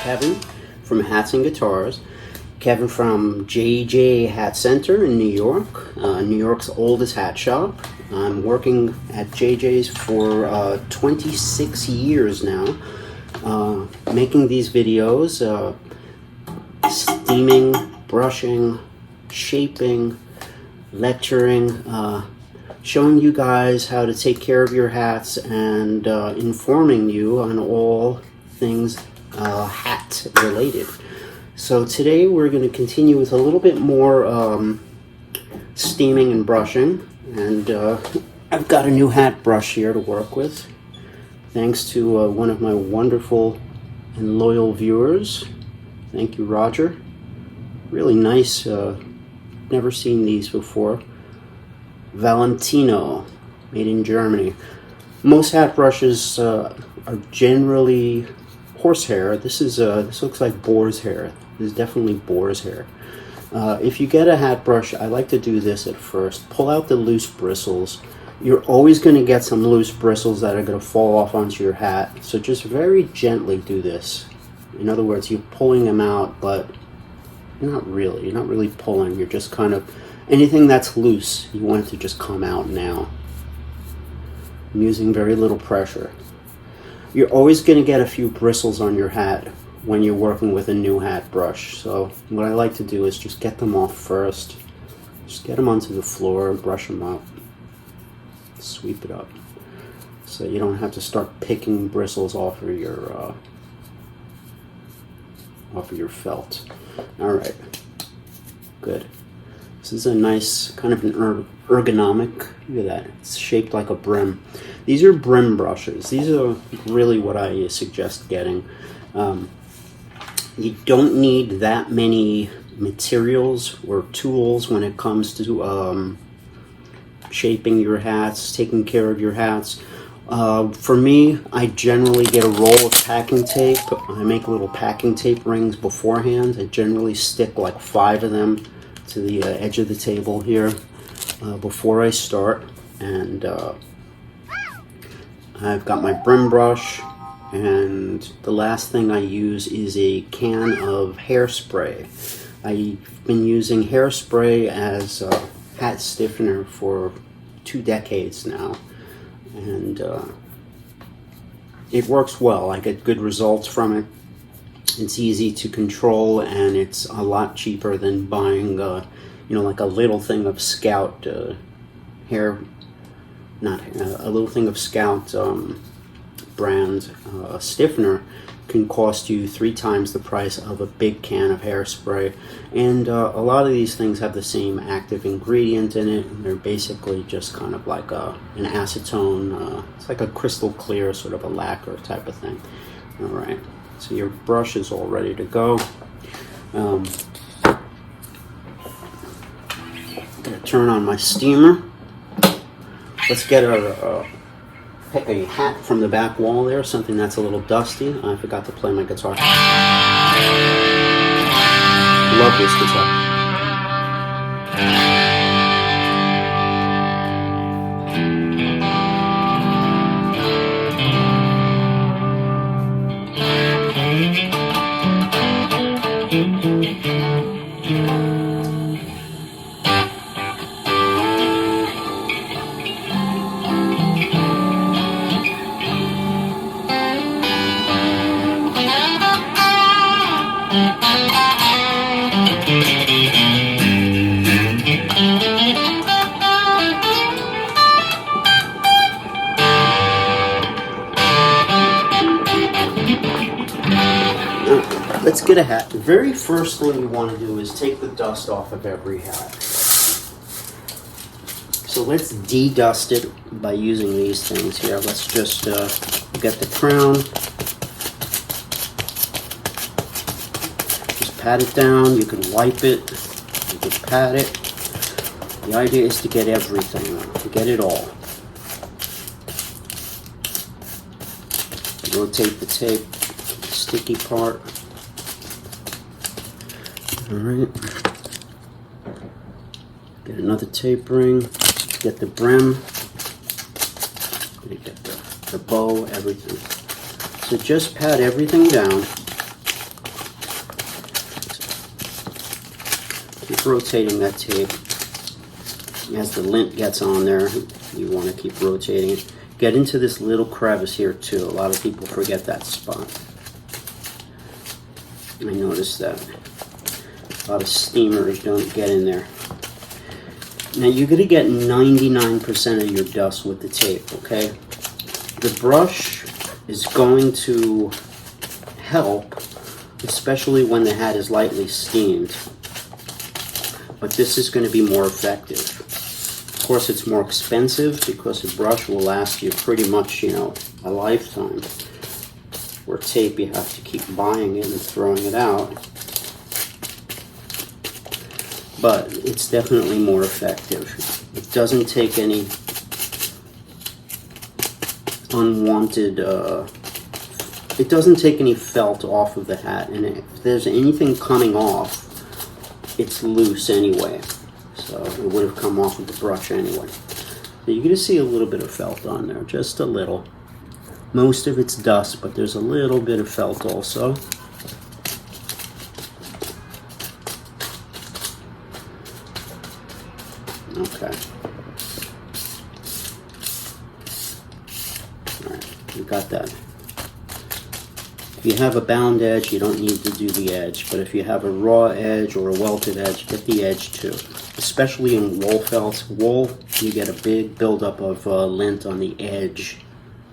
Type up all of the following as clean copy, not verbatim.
Kevin from Hats and Guitars. Kevin from JJ Hat Center in New York, New York's oldest hat shop. I'm working at JJ's for 26 years now, making these videos, steaming, brushing, shaping, lecturing, showing you guys how to take care of your hats and informing you on all things hat related. So today we're going to continue with a little bit more steaming and brushing, and I've got a new hat brush here to work with, thanks to one of my wonderful and loyal viewers. Thank you, Roger. Really nice. Never seen these before. Valentino, made in Germany. Most hat brushes are generally horsehair. This looks like boar's hair. This is definitely boar's hair. If you get a hat brush, I like to do this at first. Pull out the loose bristles. You're always going to get some loose bristles that are going to fall off onto your hat. So just very gently do this. In other words, you're pulling them out, but not really. You're not really pulling. You're just kind of, anything that's loose, you want it to just come out now. I'm using very little pressure. You're always going to get a few bristles on your hat when you're working with a new hat brush. So what I like to do is just get them off first. Just get them onto the floor and brush them up. Sweep it up. So you don't have to start picking bristles off of your felt. Alright. Good. This is a nice kind of an ergonomic. Look at that. It's shaped like a brim. These are Brim brushes. These are really what I suggest getting. You don't need that many materials or tools when it comes to shaping your hats, taking care of your hats. For me, I generally get a roll of packing tape. I make little packing tape rings beforehand. I generally stick like 5 of them to the edge of the table here before I start. And I've got my Brim brush, and the last thing I use is a can of Hairspray. I've been using Hairspray as a hat stiffener for 2 decades now, and it works well. I get good results from it. It's easy to control, and it's a lot cheaper than buying like a little thing of Scout hair, not a little thing of Scout brand stiffener can cost you 3 times the price of a big can of Hairspray. And a lot of these things have the same active ingredient in it, and they're basically just kind of like an acetone. It's like a crystal clear, sort of a lacquer type of thing. All right, so your brush is all ready to go. I'm gonna turn on my steamer. Let's get pick a hat from the back wall there, something that's a little dusty. I forgot to play my guitar. Love this guitar. get a hat, the very first thing you want to do is take the dust off of every hat. So let's de-dust it by using these things here. Let's just get the crown. Just pat it down. You can wipe it. You can pat it. The idea is to get everything, to get it all. Rotate the tape, the sticky part. Alright. Get another tape ring. Get the brim. Get the bow, everything. So just pat everything down. Keep rotating that tape. As the lint gets on there, you want to keep rotating it. Get into this little crevice here too. A lot of people forget that spot. I noticed that. A lot of steamers don't get in there. Now you're going to get 99% of your dust with the tape, okay? The brush is going to help, especially when the hat is lightly steamed. But this is going to be more effective. Of course, it's more expensive because the brush will last you pretty much, a lifetime. Where tape, you have to keep buying it and throwing it out. But it's definitely more effective. It doesn't take any unwanted, it doesn't take any felt off of the hat. And if there's anything coming off, it's loose anyway. So it would have come off with the brush anyway. So you're going to see a little bit of felt on there, just a little. Most of it's dust, but there's a little bit of felt also. Okay. Alright, you got that. If you have a bound edge, you don't need to do the edge, but if you have a raw edge or a welted edge, get the edge too. Especially in wool felt. Wool, you get a big buildup of lint on the edge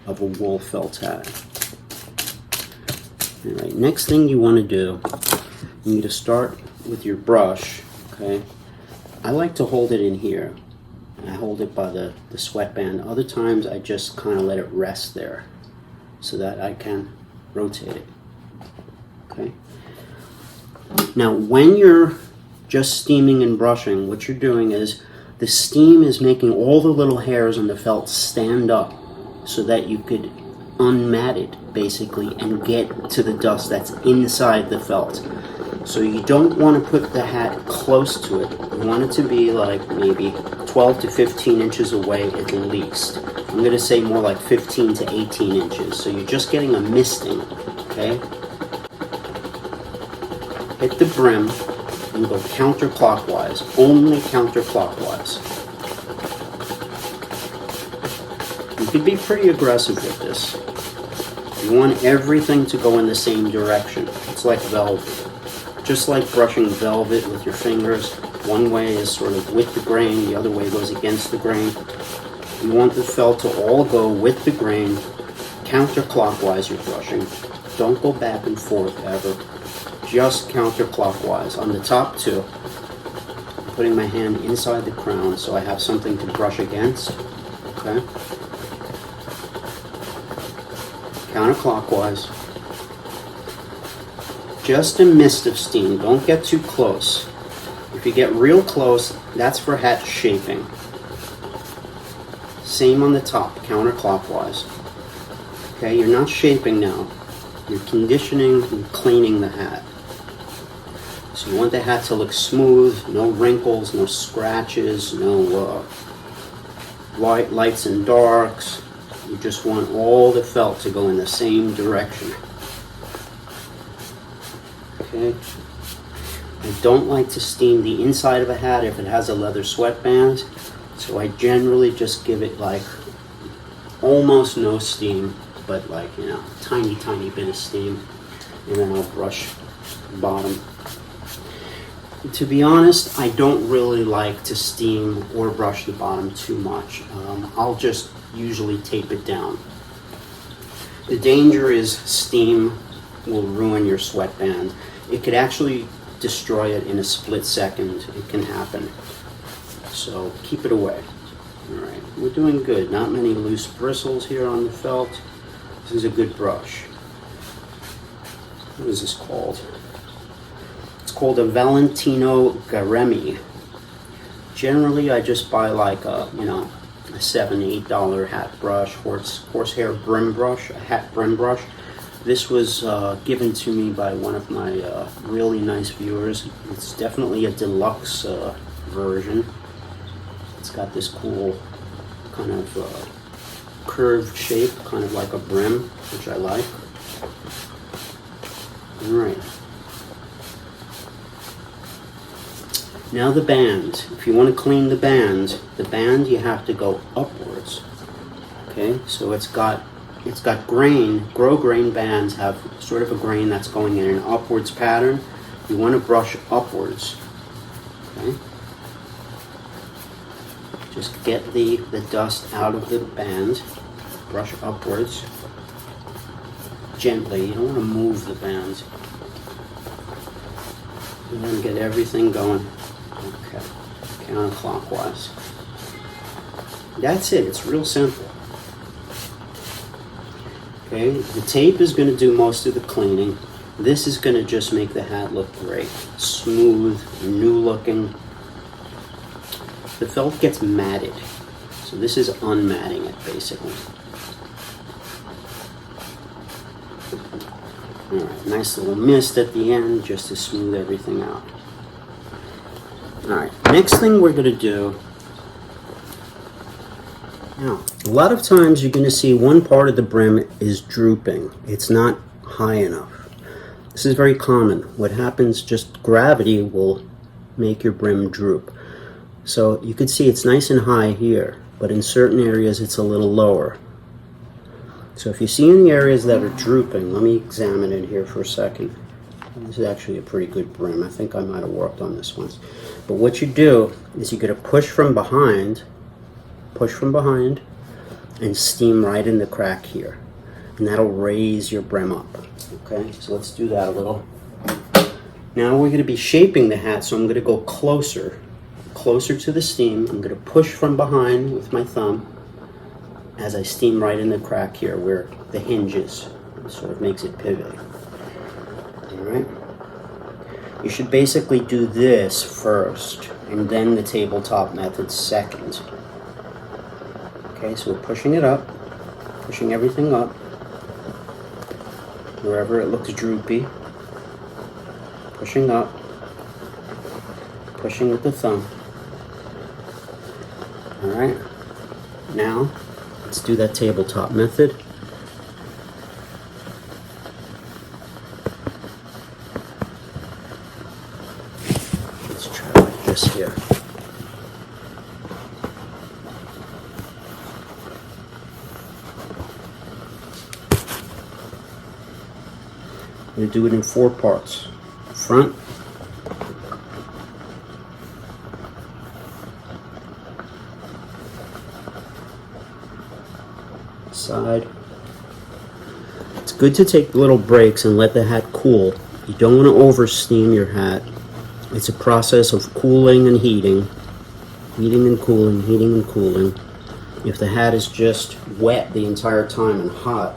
of a wool felt hat. Alright, next thing you want to do, you need to start with your brush, okay? I like to hold it in here. I hold it by the sweatband. Other times I just kind of let it rest there so that I can rotate it. Okay. Now when you're just steaming and brushing, what you're doing is the steam is making all the little hairs on the felt stand up so that you could unmat it basically and get to the dust that's inside the felt. So you don't want to put the hat close to it. You want it to be like maybe 12 to 15 inches away at least. I'm going to say more like 15 to 18 inches. So you're just getting a misting, okay? Hit the brim and go counterclockwise, only counterclockwise. You could be pretty aggressive with this. You want everything to go in the same direction. It's like velvet. Just like brushing velvet with your fingers, one way is sort of with the grain, the other way goes against the grain. You want the felt to all go with the grain, counterclockwise you're brushing. Don't go back and forth ever, just counterclockwise. On the top too, I'm putting my hand inside the crown so I have something to brush against, okay? Counterclockwise. Just a mist of steam. Don't get too close. If you get real close, that's for hat shaping. Same on the top, counterclockwise. Okay, you're not shaping now. You're conditioning and cleaning the hat. So you want the hat to look smooth, no wrinkles, no scratches, no lights and darks. You just want all the felt to go in the same direction. Okay. I don't like to steam the inside of a hat if it has a leather sweatband, so I generally just give it like almost no steam, but like, tiny bit of steam, and then I'll brush the bottom. To be honest, I don't really like to steam or brush the bottom too much. I'll just usually tape it down. The danger is steam will ruin your sweatband. it could actually destroy it in a split second. It can happen. So keep it away. Alright, we're doing good. Not many loose bristles here on the felt. This is a good brush. What is this called? It's called a Valentino Garemi. Generally, I just buy like a, you know, a $7, $8 hat brush, horsehair brim brush, a hat brim brush. This was given to me by one of my really nice viewers. It's definitely a deluxe version. It's got this cool kind of curved shape, kind of like a brim, which I like. Alright. Now the band. If you want to clean the band you have to go upwards. Okay, so it's got grain. Grosgrain bands have sort of a grain that's going in an upwards pattern. You want to brush upwards. Okay. Just get the dust out of the band. Brush upwards. Gently. You don't want to move the band. And then get everything going. Okay. Counterclockwise. That's it. It's real simple. Okay, the tape is going to do most of the cleaning. This is going to just make the hat look great. Smooth, new looking. The felt gets matted. So this is unmatting it, basically. Alright, nice little mist at the end just to smooth everything out. Alright, next thing we're going to do. Now, a lot of times you're going to see one part of the brim is drooping. It's not high enough. This is very common. What happens, just gravity will make your brim droop. So you can see it's nice and high here, but in certain areas it's a little lower. So if you see any areas that are drooping, let me examine it here for a second. This is actually a pretty good brim. I think I might have worked on this once. But what you do is you're going to push from behind, and steam right in the crack here. And that'll raise your brim up. Okay, so let's do that a little. Now we're going to be shaping the hat, so I'm going to go closer to the steam. I'm going to push from behind with my thumb as I steam right in the crack here where the hinge is. It sort of makes it pivot. Alright? You should basically do this first, and then the tabletop method second. Okay, so we're pushing it up, pushing everything up, wherever it looks droopy, pushing up, pushing with the thumb. Alright, now let's do that tabletop method. Let's try like this here. I'm going to do it in 4 parts. Front, side. It's good to take little breaks and let the hat cool. You don't want to over steam your hat. It's a process of cooling and heating. Heating and cooling, heating and cooling. If the hat is just wet the entire time and hot,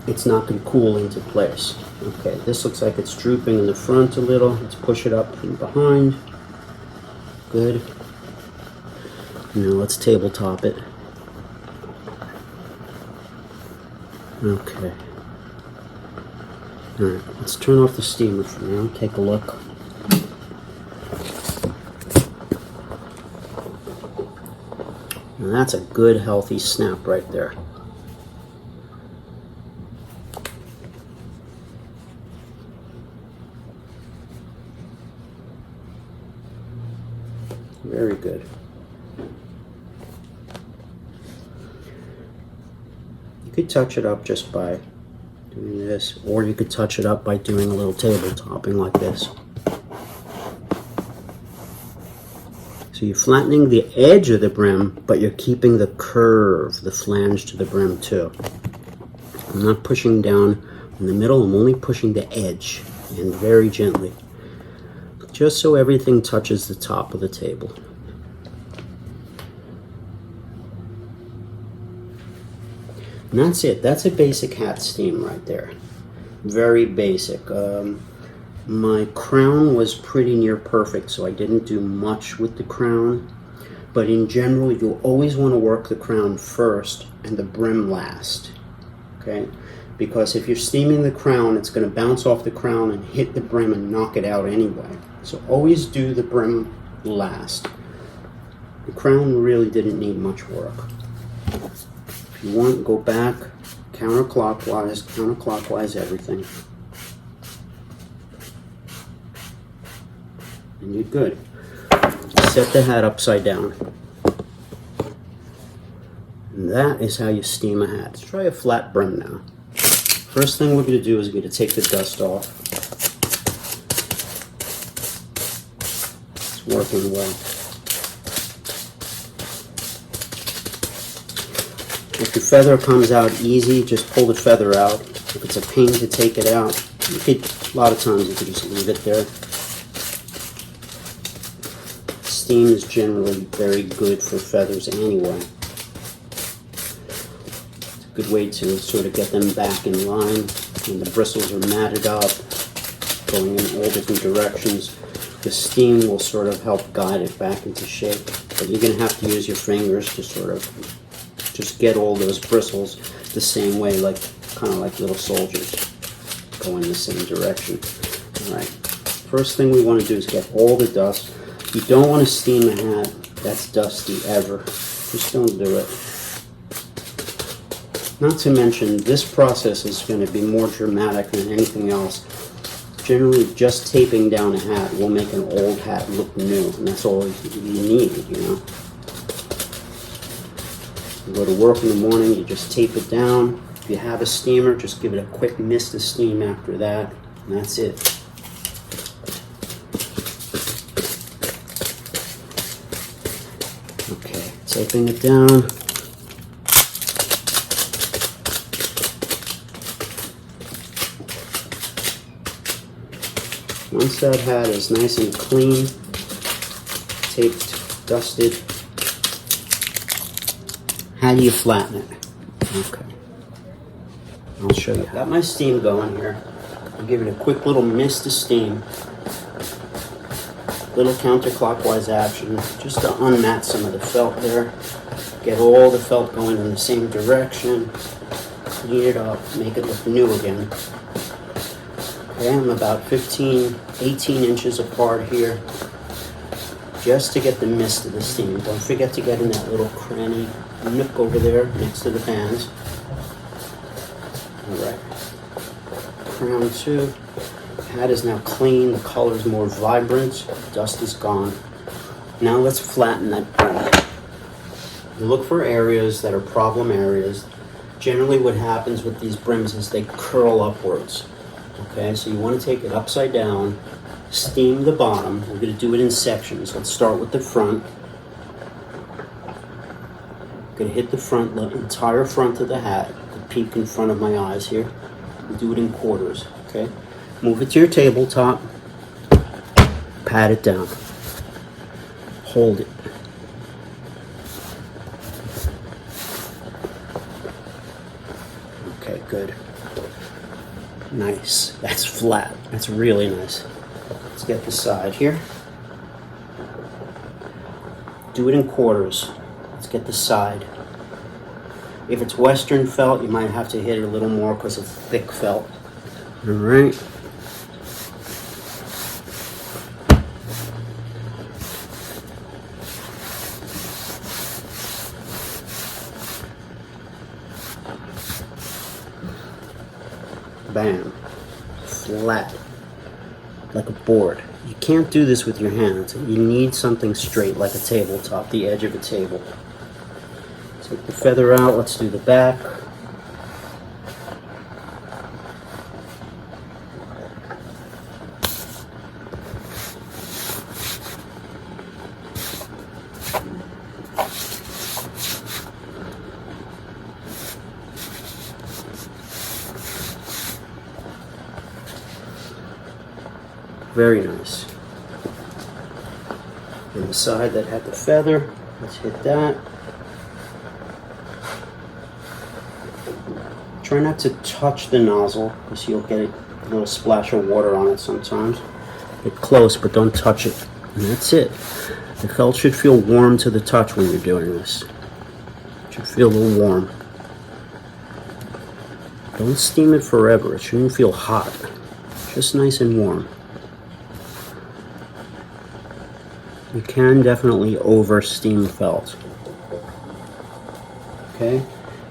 it's not going to cool into place. Okay, this looks like it's drooping in the front a little. Let's push it up from behind. Good. Now let's tabletop it. Okay. Alright, let's turn off the steamer for now. Take a look. Now that's a good healthy snap right there. Very good. You could touch it up just by doing this, or you could touch it up by doing a little table topping like this. So you're flattening the edge of the brim, but you're keeping the curve, the flange to the brim too. I'm not pushing down in the middle, I'm only pushing the edge. and very gently, just so everything touches the top of the table. And that's it. That's a basic hat steam right there. Very basic. My crown was pretty near perfect, so I didn't do much with the crown. But in general, you'll always want to work the crown first and the brim last. Okay? Because if you're steaming the crown, it's going to bounce off the crown and hit the brim and knock it out anyway. So always do the brim last. The crown really didn't need much work. If you want, go back counterclockwise everything. And you're good. Set the hat upside down. And that is how you steam a hat. Let's try a flat brim now. First thing we're going to do is we're going to take the dust off. It's working well. If your feather comes out easy, just pull the feather out. If it's a pain to take it out, a lot of times you can just leave it there. Steam is generally very good for feathers anyway. It's a good way to sort of get them back in line when the bristles are matted up, going in all different directions. The steam will sort of help guide it back into shape, but you're going to have to use your fingers to sort of just get all those bristles the same way, like kind of like little soldiers going the same direction. All right. First thing we want to do is get all the dust. You don't want to steam a hat that's dusty ever. Just don't do it. Not to mention, this process is going to be more dramatic than anything else. Generally, just taping down a hat will make an old hat look new, and that's all you need, you know. You go to work in the morning, you just tape it down. If you have a steamer, just give it a quick mist of steam after that, and that's it. Okay, taping it down. Once that hat is nice and clean, taped, dusted, how do you flatten it? Okay, I'll show you. I've got my steam going here. I'll give it a quick little mist of steam. Little counterclockwise action, just to unmat some of the felt there. Get all the felt going in the same direction. Clean it up, make it look new again. Okay, I'm about 18 inches apart here, just to get the mist of the steam. Don't forget to get in that little cranny nook over there next to the fans. Alright, crown 2. Hat is now clean, the color is more vibrant, dust is gone. Now let's flatten that brim. You look for areas that are problem areas. Generally what happens with these brims is they curl upwards. Okay, so you want to take it upside down, steam the bottom. We're going to do it in sections. Let's start with the front. I'm going to hit the front, the entire front of the hat, the peak in front of my eyes here. We'll do it in quarters, okay? Move it to your tabletop, pat it down, hold it. Okay, good. Nice. That's flat. That's really nice. Let's get the side here. Do it in quarters. Let's get the side. If it's Western felt, you might have to hit it a little more because it's thick felt. All right. Bam. Flat. Like a board. You can't do this with your hands. You need something straight, like a tabletop, the edge of a table. Take the feather out. Let's do the back. Very nice. And the side that had the feather, let's hit that. Try not to touch the nozzle because you'll get a little splash of water on it sometimes. Get close, but don't touch it. And that's it. The felt should feel warm to the touch when you're doing this. It should feel a little warm. Don't steam it forever. It shouldn't feel hot. Just nice and warm. You can definitely over steam felt. Okay?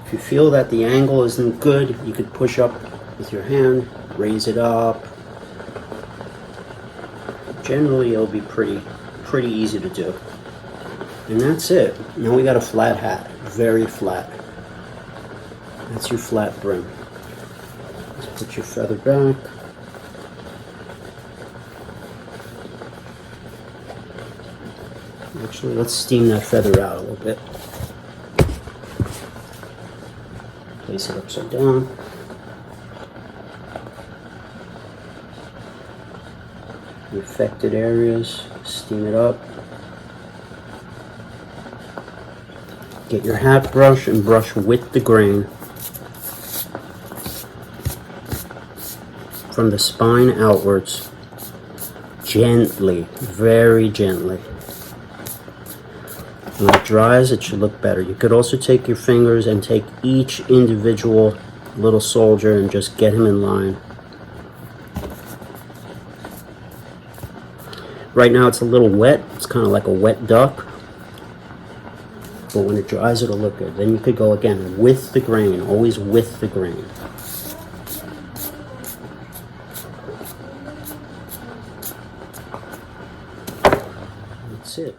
If you feel that the angle isn't good, you could push up with your hand, raise it up. Generally, it'll be pretty easy to do. And that's it. Now we got a flat hat. Very flat. That's your flat brim. Let's put your feather back. Actually, let's steam that feather out a little bit. Place it upside down. The affected areas, steam it up. Get your hat brush and brush with the grain from the spine outwards, gently, very gently. When it dries, it should look better. You could also take your fingers and take each individual little soldier and just get him in line. Right now it's a little wet. It's kind of like a wet duck. But when it dries, it'll look good. Then you could go again with the grain, always with the grain. That's it.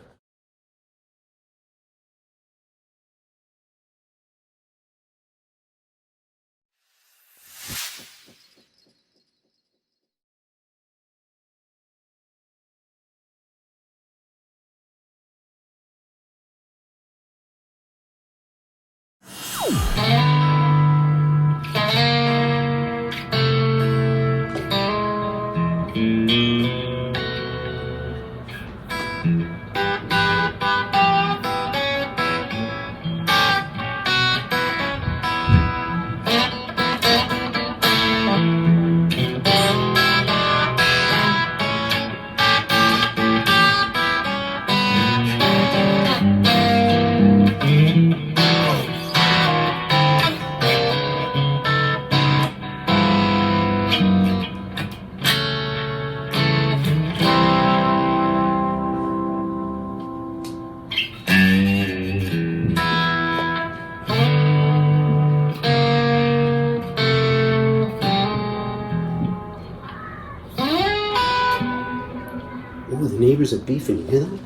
Oh, the neighbors are beefing. You hear that?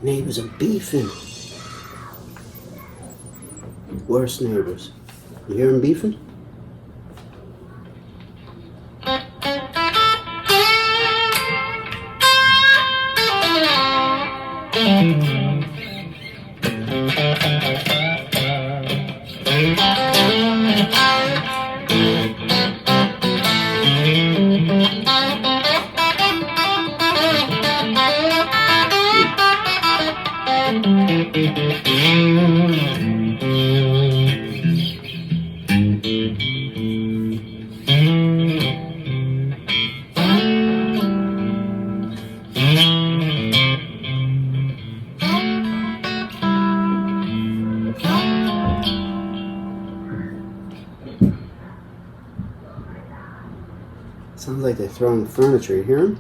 Neighbors are beefing. Worst neighbors. You hear them beefing? Sounds like they're throwing furniture. You hear them?